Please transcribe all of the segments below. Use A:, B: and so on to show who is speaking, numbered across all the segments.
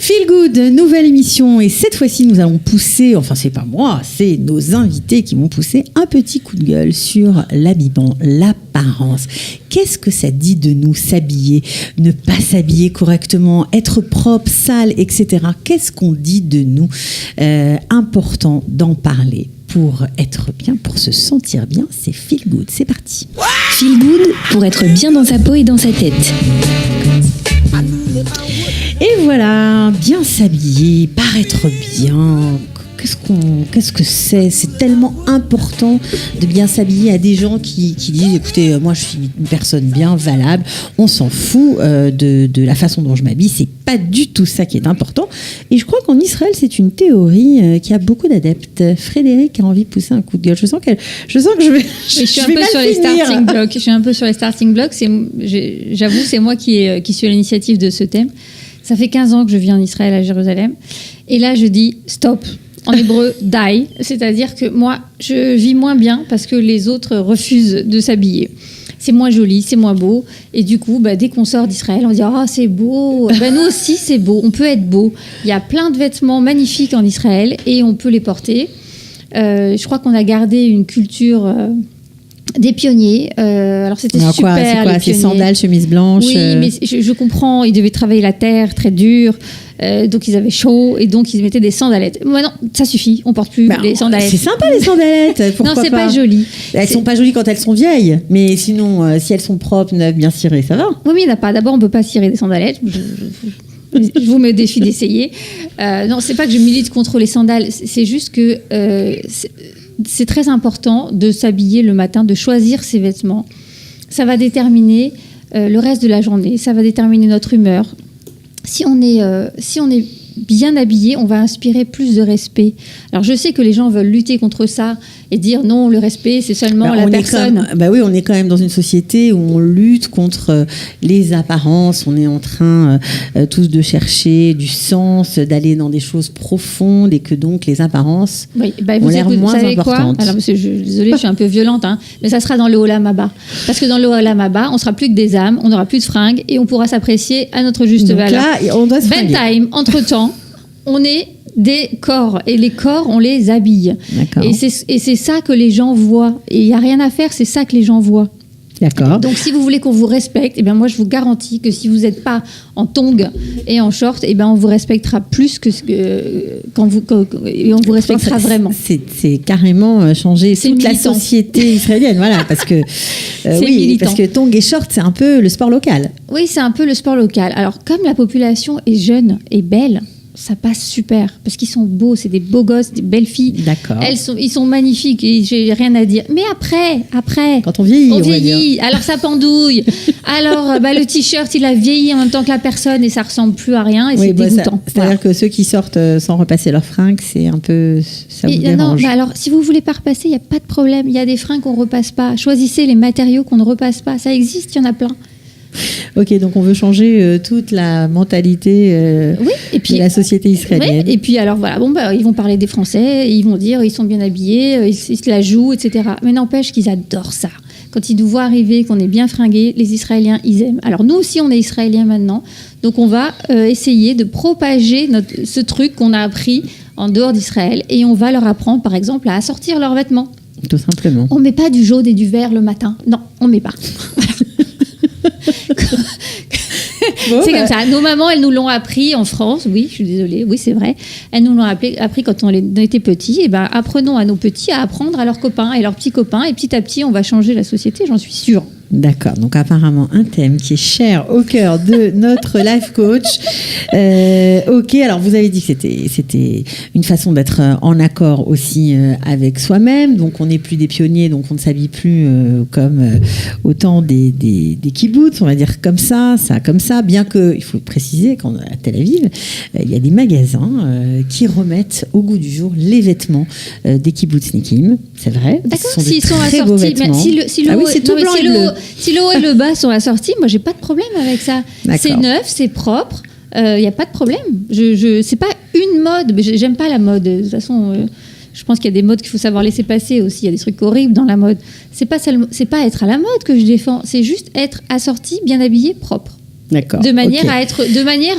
A: Feel Good, nouvelle émission, et cette fois-ci nous allons pousser, enfin c'est pas moi, c'est nos invités qui vont pousser un petit coup de gueule sur l'habillement, l'apparence. Qu'est-ce que ça dit de nous s'habiller, ne pas s'habiller correctement, être propre, sale, etc. Qu'est-ce qu'on dit de nous? Important d'en parler. Pour être bien, pour se sentir bien, c'est Feel Good, c'est parti.
B: Feel Good pour être bien dans sa peau et dans sa tête.
A: Et voilà, bien s'habiller, paraître bien. Qu'est-ce que c'est? C'est tellement important de bien s'habiller. À des gens qui disent, écoutez, moi je suis une personne bien valable, on s'en fout de la façon dont je m'habille. C'est pas du tout ça qui est important. Et je crois qu'en Israël, c'est une théorie qui a beaucoup d'adeptes. Frédéric a envie de pousser un coup de gueule. Je sens que je vais.
C: Je suis un peu sur les starting blocks. Je suis un peu sur les starting blocks. J'avoue, c'est moi qui suis à l'initiative de ce thème. Ça fait 15 ans que je vis en Israël, à Jérusalem. Et là, je dis stop. En hébreu, die. C'est-à-dire que moi, je vis moins bien parce que les autres refusent de s'habiller. C'est moins joli, c'est moins beau. Et du coup, dès qu'on sort d'Israël, on dit « Ah, c'est beau !» Nous aussi, c'est beau. On peut être beau. Il y a plein de vêtements magnifiques en Israël et on peut les porter. Je crois qu'on a gardé une culture... des pionniers. Alors, c'était super.
A: C'est quoi, ces sandales, chemises blanches?
C: Oui, mais je comprends. Ils devaient travailler la terre très dur. Donc, ils avaient chaud. Et donc, ils mettaient des sandalettes. Maintenant, ça suffit. On porte plus les sandalettes.
A: C'est sympa, les sandalettes. Pourquoi
C: non, c'est pas joli.
A: Elles sont pas jolies quand elles sont vieilles. Mais sinon, si elles sont propres, neuves, bien cirées, ça va.
C: Oui, mais il n'y en a pas. D'abord, on ne peut pas cirer des sandalettes. Je vous mets au défi d'essayer. Non, c'est pas que je milite contre les sandales. C'est juste que... c'est très important de s'habiller le matin, de choisir ses vêtements. Ça va déterminer le reste de la journée, ça va déterminer notre humeur. Si on est bien habillé, on va inspirer plus de respect. Alors je sais que les gens veulent lutter contre ça et dire non, le respect c'est seulement la personne.
A: Oui, on est quand même dans une société où on lutte contre les apparences. On est en train tous de chercher du sens, d'aller dans des choses profondes et que donc les apparences ont l'air moins importantes.
C: Alors désolée, je suis un peu violente, mais ça sera dans le Olam Haba. Parce que dans le Olam Haba, on sera plus que des âmes, on n'aura plus de fringues et on pourra s'apprécier à notre juste valeur.
A: Là, on doit se fringuer.
C: Bedtime, entre-temps, on est des corps et les corps, on les habille.
A: D'accord.
C: Et c'est ça que les gens voient. Et il n'y a rien à faire, c'est ça que les gens voient.
A: D'accord.
C: Donc, si vous voulez qu'on vous respecte, moi, je vous garantis que si vous n'êtes pas en tongs et en short, on vous respectera plus et on vous respectera vraiment.
A: C'est carrément changer toute la société israélienne, voilà, parce que parce que tongs et short, c'est un peu le sport local.
C: Oui, c'est un peu le sport local. Alors, comme la population est jeune et belle, ça passe super parce qu'ils sont beaux, c'est des beaux gosses, des belles filles.
A: D'accord.
C: Ils sont magnifiques et j'ai rien à dire. Mais après,
A: quand on vieillit,
C: alors ça pendouille. Alors le t-shirt, il a vieilli en même temps que la personne et ça ressemble plus à rien et c'est dégoûtant.
A: C'est-à-dire que ceux qui sortent sans repasser leurs fringues, c'est un peu ça vous dérange.
C: Non, alors si vous voulez pas repasser, il y a pas de problème. Il y a des fringues qu'on repasse pas. Choisissez les matériaux qu'on ne repasse pas. Ça existe, il y en a plein.
A: Ok, donc on veut changer toute la mentalité de la société israélienne.
C: Oui, et puis alors voilà, ils vont parler des Français, ils vont dire ils sont bien habillés, ils se la jouent, etc. Mais n'empêche qu'ils adorent ça. Quand ils nous voient arriver, qu'on est bien fringués, les Israéliens, ils aiment. Alors nous aussi, on est Israéliens maintenant, donc on va essayer de propager ce truc qu'on a appris en dehors d'Israël et on va leur apprendre, par exemple, à assortir leurs vêtements.
A: Tout simplement.
C: On met pas du jaune et du vert le matin. Non, on met pas. C'est comme ça. Nos mamans, elles nous l'ont appris en France. Oui, je suis désolée. Oui, c'est vrai. Elles nous l'ont appris quand on était petits. Et apprenons à nos petits à apprendre à leurs copains et leurs petits copains. Et petit à petit, on va changer la société, j'en suis sûre.
A: D'accord, donc apparemment un thème qui est cher au cœur de notre life coach. Ok, alors vous avez dit que c'était une façon d'être en accord aussi avec soi-même, donc on n'est plus des pionniers, donc on ne s'habille plus comme au temps des kibboutz, on va dire comme ça, bien que, il faut préciser qu'à Tel Aviv, il y a des magasins qui remettent au goût du jour les vêtements des kibbutznikim, c'est vrai.
C: D'accord, s'ils sont assortis, si le haut et le bas sont assortis, moi j'ai pas de problème avec ça. D'accord. C'est neuf, c'est propre, il y a pas de problème. C'est pas une mode, mais j'aime pas la mode. De toute façon, je pense qu'il y a des modes qu'il faut savoir laisser passer aussi. Il y a des trucs horribles dans la mode. C'est pas être à la mode que je défends, c'est juste être assorti, bien habillé, propre.
A: D'accord.
C: De manière à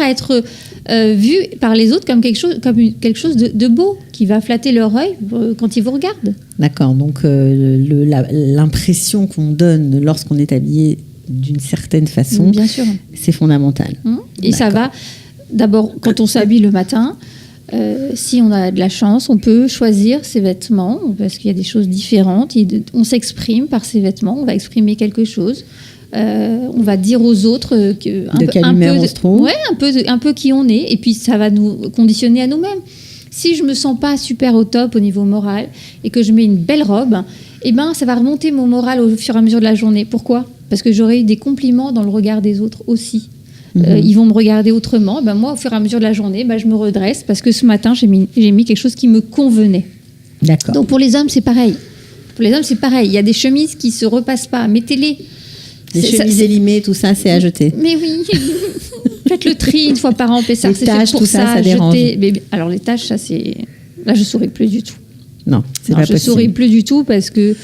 C: être vu par les autres comme quelque chose de beau, qui va flatter leur œil quand ils vous regardent.
A: D'accord, donc l'impression qu'on donne lorsqu'on est habillé d'une certaine façon,
C: bien sûr,
A: c'est fondamental.
C: Et ça va, d'abord, quand on s'habille le matin, si on a de la chance, on peut choisir ses vêtements, parce qu'il y a des choses différentes. On s'exprime par ses vêtements, on va exprimer quelque chose. On va dire aux autres
A: on se trouve.
C: Ouais, un peu qui on est, et puis ça va nous conditionner à nous-mêmes. Si je me sens pas super au top au niveau moral et que je mets une belle robe, eh ben ça va remonter mon moral au fur et à mesure de la journée. Pourquoi ? Parce que j'aurai eu des compliments dans le regard des autres aussi. Ils vont me regarder autrement. Ben moi, au fur et à mesure de la journée, je me redresse parce que ce matin, j'ai mis quelque chose qui me convenait.
A: D'accord.
C: Donc pour les hommes, c'est pareil. Il y a des chemises qui se repassent pas. Mettez-les.
A: Les chemises élimées, tout ça, c'est à jeter.
C: Mais oui, faites le tri une fois par an.
A: Les taches, tout ça, ça dérange.
C: Mais, alors les taches, ça c'est... Là, je souris plus du tout.
A: Non, c'est pas possible.
C: Je souris plus du tout parce que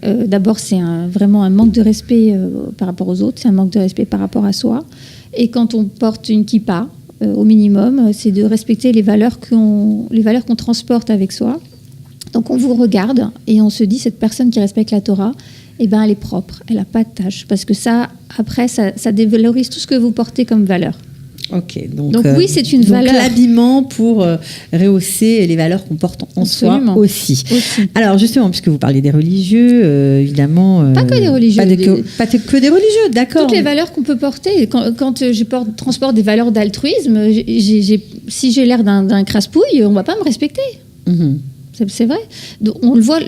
C: d'abord, c'est vraiment un manque de respect par rapport aux autres. C'est un manque de respect par rapport à soi. Et quand on porte une kippa, au minimum, c'est de respecter les valeurs qu'on transporte avec soi. Donc on vous regarde et on se dit, cette personne qui respecte la Torah, elle est propre, elle n'a pas de tâches. Parce que ça, après, ça dévalorise tout ce que vous portez comme valeur.
A: Ok, donc
C: oui, c'est une valeur.
A: L'habillement pour rehausser les valeurs qu'on porte en
C: Absolument.
A: Soi aussi. Alors justement, puisque vous parlez des religieux, évidemment...
C: pas que des religieux.
A: Pas que des religieux, d'accord.
C: Toutes les valeurs qu'on peut porter. Quand je transporte des valeurs d'altruisme, si j'ai l'air d'un crasse-pouille, on ne va pas me respecter. C'est vrai. Donc, on le voit,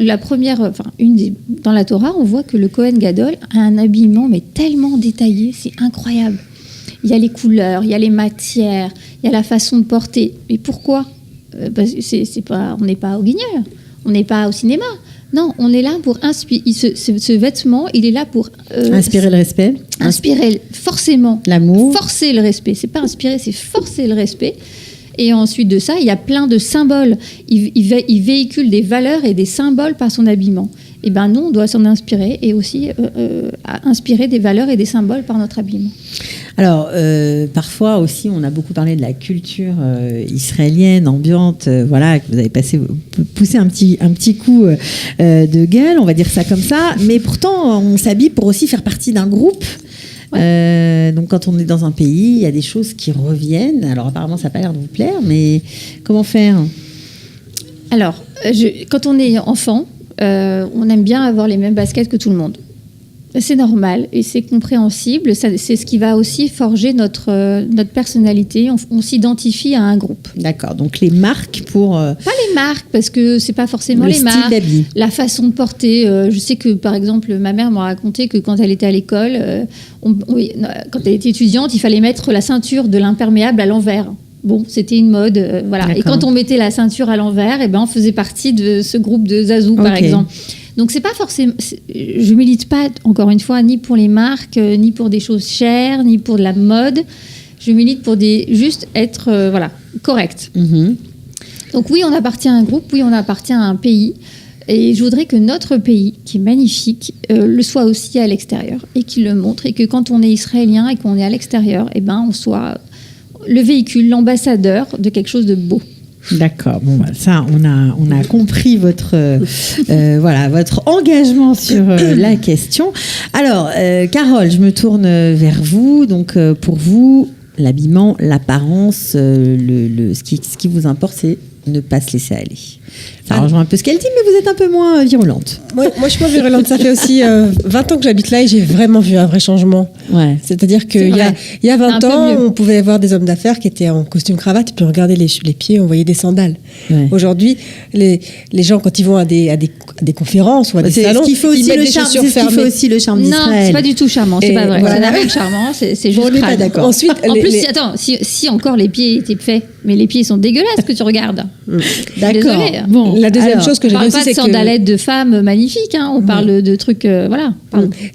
C: dans la Torah, on voit que le Kohen Gadol a un habillement mais tellement détaillé, c'est incroyable. Il y a les couleurs, il y a les matières, il y a la façon de porter. Mais pourquoi ? Parce que on n'est pas au Guignol, on n'est pas au cinéma. Non, on est là pour inspirer. Ce vêtement, il est là pour...
A: inspirer le respect.
C: Inspirer forcément.
A: L'amour.
C: Forcer le respect. C'est pas inspirer, c'est forcer le respect. Et ensuite de ça, il y a plein de symboles. Il véhicule des valeurs et des symboles par son habillement. Et nous, on doit s'en inspirer et aussi inspirer des valeurs et des symboles par notre habillement.
A: Alors, parfois aussi, on a beaucoup parlé de la culture israélienne, ambiante, que vous avez poussé un petit coup de gueule, on va dire ça comme ça. Mais pourtant, on s'habille pour aussi faire partie d'un groupe. Ouais. Donc quand on est dans un pays, il y a des choses qui reviennent. Alors apparemment ça n'a pas l'air de vous plaire, mais comment faire ?
C: Alors, quand on est enfant, on aime bien avoir les mêmes baskets que tout le monde. C'est normal et c'est compréhensible. C'est ce qui va aussi forger notre personnalité. On s'identifie à un groupe.
A: D'accord. Donc les marques pour...
C: Pas les marques, parce que c'est pas forcément les marques. Le style d'habit. La façon de porter. Je sais que, par exemple, ma mère m'a raconté que quand elle était à l'école, quand elle était étudiante, il fallait mettre la ceinture de l'imperméable à l'envers. Bon, c'était une mode, voilà. D'accord. Et quand on mettait la ceinture à l'envers, on faisait partie de ce groupe de Zazou, par exemple. Donc c'est pas forcément. Je milite pas, encore une fois, ni pour les marques, ni pour des choses chères, ni pour de la mode. Je milite pour juste être, correct. Mm-hmm. Donc oui, on appartient à un groupe, oui, on appartient à un pays. Et je voudrais que notre pays, qui est magnifique, le soit aussi à l'extérieur et qu'il le montre. Et que quand on est israélien et qu'on est à l'extérieur, on soit le véhicule, l'ambassadeur de quelque chose de beau.
A: D'accord. Bon, ça, on a compris votre engagement sur la question. Alors, Carole, je me tourne vers vous. Donc, pour vous, l'habillement, l'apparence, ce qui vous importe, c'est ne pas se laisser aller. Ça rejoint un peu ce qu'elle dit, mais vous êtes un peu moins virulente.
D: Moi, je suis pas virulente. Ça fait aussi 20 ans que j'habite là et j'ai vraiment vu un vrai changement. Ouais. C'est-à-dire qu'il y a 20 ans, on pouvait voir des hommes d'affaires qui étaient en costume cravate et puis on regardait les pieds, on voyait des sandales. Ouais. Aujourd'hui, les gens, quand ils vont à des conférences ou à des salons, ils mettent des chaussures fermées.
A: Ce qui fait aussi le charme d'Israël.
C: Non, c'est pas du tout charmant. C'est pas vrai. Voilà. Ça n'a rien de charmant. C'est juste
A: on n'est pas d'accord.
C: Ensuite, en plus, attends, si encore les pieds étaient faits, mais les pieds sont dégueulasses que tu regardes.
A: D'accord.
C: Désolée.
A: Bon,
D: la deuxième chose que j'ai aussi, c'est que...
C: On parle pas de sandalettes de femmes magnifiques, hein. On parle de trucs... voilà.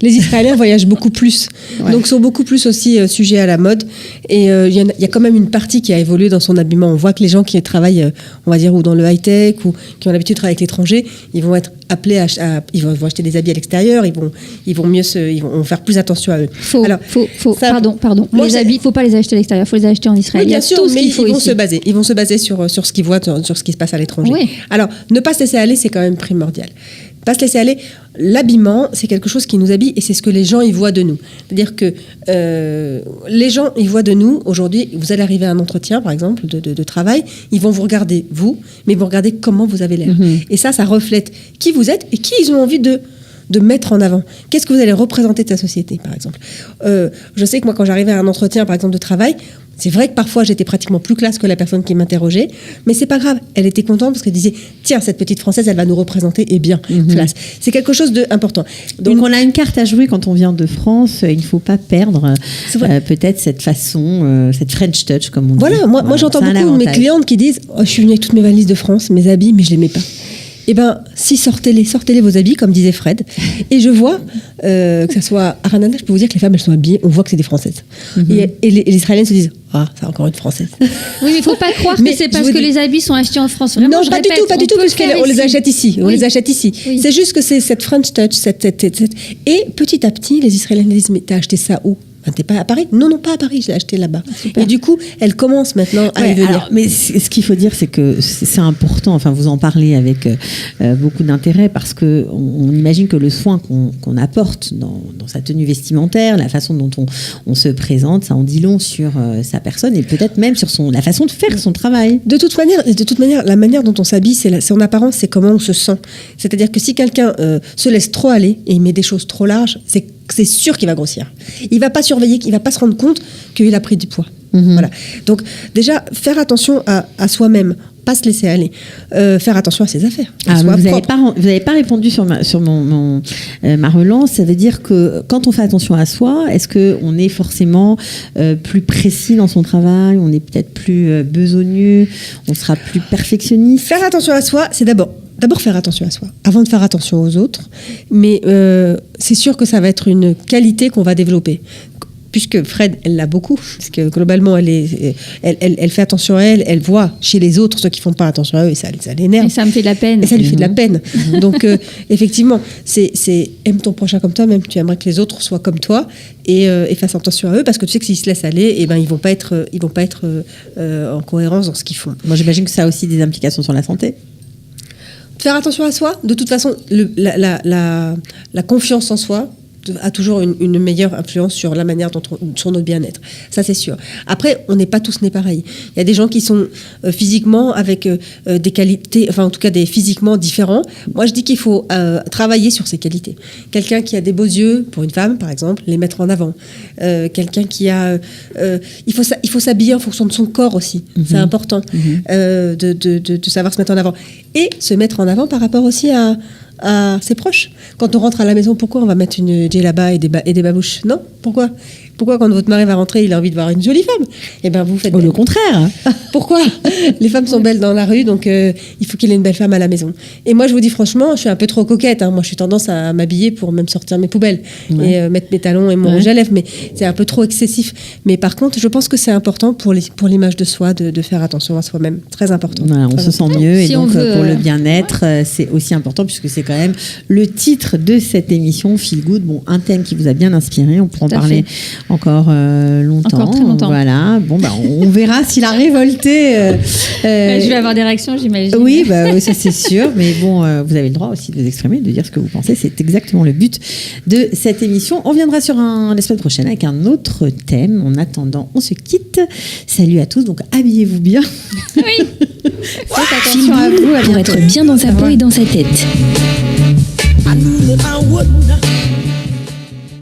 D: Les Israéliens voyagent beaucoup plus, donc sont beaucoup plus aussi sujets à la mode. Et il y a quand même une partie qui a évolué dans son habillement. On voit que les gens qui travaillent, on va dire, ou dans le high-tech, ou qui ont l'habitude de travailler avec l'étranger, ils vont être appelés ils vont acheter des habits à l'extérieur, ils vont faire plus attention à eux.
C: Pardon. Les habits, il ne faut pas les acheter à l'extérieur, il faut les acheter en Israël.
D: Oui, bien sûr, mais ils vont se baser sur ce qu'ils voient, sur ce qui se passe à l'étranger.
C: Oui.
D: Alors, ne pas se laisser aller, c'est quand même primordial. Pas se laisser aller, l'habillement, c'est quelque chose qui nous habille et c'est ce que les gens y voient de nous. C'est-à-dire que les gens y voient de nous, aujourd'hui, vous allez arriver à un entretien, par exemple, de travail, ils vont vous regarder, vous, mais ils vont regarder comment vous avez l'air. Et ça reflète qui vous êtes et qui ils ont envie de mettre en avant. Qu'est-ce que vous allez représenter de sa société, par exemple. Je sais que moi, quand j'arrivais à un entretien, par exemple, de travail, c'est vrai que parfois, j'étais pratiquement plus classe que la personne qui m'interrogeait, mais c'est pas grave. Elle était contente parce qu'elle disait, tiens, cette petite Française, elle va nous représenter, et bien, classe. C'est quelque chose d'important.
A: Donc, on a une carte à jouer quand on vient de France. Il ne faut pas perdre peut-être cette façon, cette French touch, comme on dit.
D: Voilà, moi j'entends beaucoup de mes clientes qui disent, je suis venue avec toutes mes valises de France, mes habits, mais je les mets pas. Eh bien, si sortez-les vos habits, comme disait Fred. Et je vois, que ça soit à Ranana, je peux vous dire que les femmes, elles sont habillées, on voit que c'est des Françaises. Et les Israéliennes se disent, c'est encore une Française.
C: Oui, mais il ne faut pas croire que c'est parce que les habits sont achetés en France. Vraiment,
D: non, pas du tout, parce qu'on les achète ici. On les achète ici. Oui. C'est juste que c'est cette French touch, et petit à petit, les Israéliennes disent, mais t'as acheté ça où ? T'es pas à Paris ? Non, pas à Paris, je l'ai acheté là-bas. Et du coup, elle commence maintenant à y venir.
A: Alors, mais ce qu'il faut dire, c'est que c'est important, enfin vous en parlez avec beaucoup d'intérêt, parce qu'on imagine que le soin qu'on apporte dans sa tenue vestimentaire, la façon dont on se présente, ça en dit long sur sa personne et peut-être même sur la façon de faire son travail.
D: De toute manière, la manière dont on s'habille, c'est son apparence, c'est comment on se sent. C'est-à-dire que si quelqu'un se laisse trop aller et il met des choses trop larges, c'est sûr qu'il va grossir. Il va pas surveiller, il va pas se rendre compte qu'il a pris du poids. Voilà. Donc déjà, faire attention à soi-même, pas se laisser aller, faire attention à ses affaires.
A: Vous n'avez pas répondu sur ma relance. Ça veut dire que quand on fait attention à soi, est-ce qu'on est forcément plus précis dans son travail, on est peut-être plus besogneux, on sera plus perfectionniste? Faire
D: attention à soi, c'est d'abord faire attention à soi, avant de faire attention aux autres. Mais c'est sûr que ça va être une qualité qu'on va développer. Puisque Fred, elle l'a beaucoup, parce que globalement, elle fait attention à elle voit chez les autres ceux qui ne font pas attention à eux, et ça l'énerve.
C: Et ça me fait de la peine.
D: Et ça lui fait de la peine. Donc, effectivement, c'est aime ton prochain comme toi-même. Tu aimerais que les autres soient comme toi et fassent attention à eux, parce que tu sais que s'ils se laissent aller, ils ne vont pas être en cohérence dans ce qu'ils font.
A: Moi, j'imagine que ça a aussi des implications sur la santé.
D: Faire attention à soi, de toute façon, la confiance en soi a toujours une meilleure influence sur la manière sur notre bien-être. Ça, c'est sûr. Après, on n'est pas tous nés pareils. Il y a des gens qui sont physiquement avec des qualités, enfin en tout cas des physiquement différents. Moi, je dis qu'il faut travailler sur ces qualités. Quelqu'un qui a des beaux yeux, pour une femme, par exemple, les mettre en avant. Quelqu'un qui a... il faut s'habiller en fonction de son corps aussi. C'est important de savoir se mettre en avant. Et se mettre en avant par rapport aussi à ses proches. Quand on rentre à la maison, pourquoi on va mettre une djellaba et des babouches? Non, pourquoi quand votre mari va rentrer, il a envie de voir une jolie femme? Eh bien, vous faites...
A: le contraire.
D: Pourquoi? Les femmes sont belles dans la rue, donc il faut qu'il ait une belle femme à la maison. Et moi, je vous dis franchement, je suis un peu trop coquette. Moi, je suis tendance à m'habiller pour même sortir mes poubelles et mettre mes talons et mon rouge à lèvres, mais c'est un peu trop excessif. Mais par contre, je pense que c'est important pour l'image de soi de faire attention à soi-même. Très important.
A: Voilà, on se sent mieux, et donc pour le bien-être, c'est aussi important, puisque c'est quand même le titre de cette émission, Feel Good. Bon, un thème qui vous a bien inspiré, on pourra en parler encore longtemps.
C: Encore très longtemps.
A: Voilà. Bon, on verra s'il a révolté.
C: Je vais avoir des réactions, j'imagine.
A: Oui, ça c'est sûr. Mais bon, vous avez le droit aussi de vous exprimer, de dire ce que vous pensez. C'est exactement le but de cette émission. On viendra la semaine prochaine avec un autre thème. En attendant, on se quitte. Salut à tous. Donc, habillez-vous bien.
C: Oui.
B: Faites attention à vous. Pour être bien dans sa peau et dans sa tête.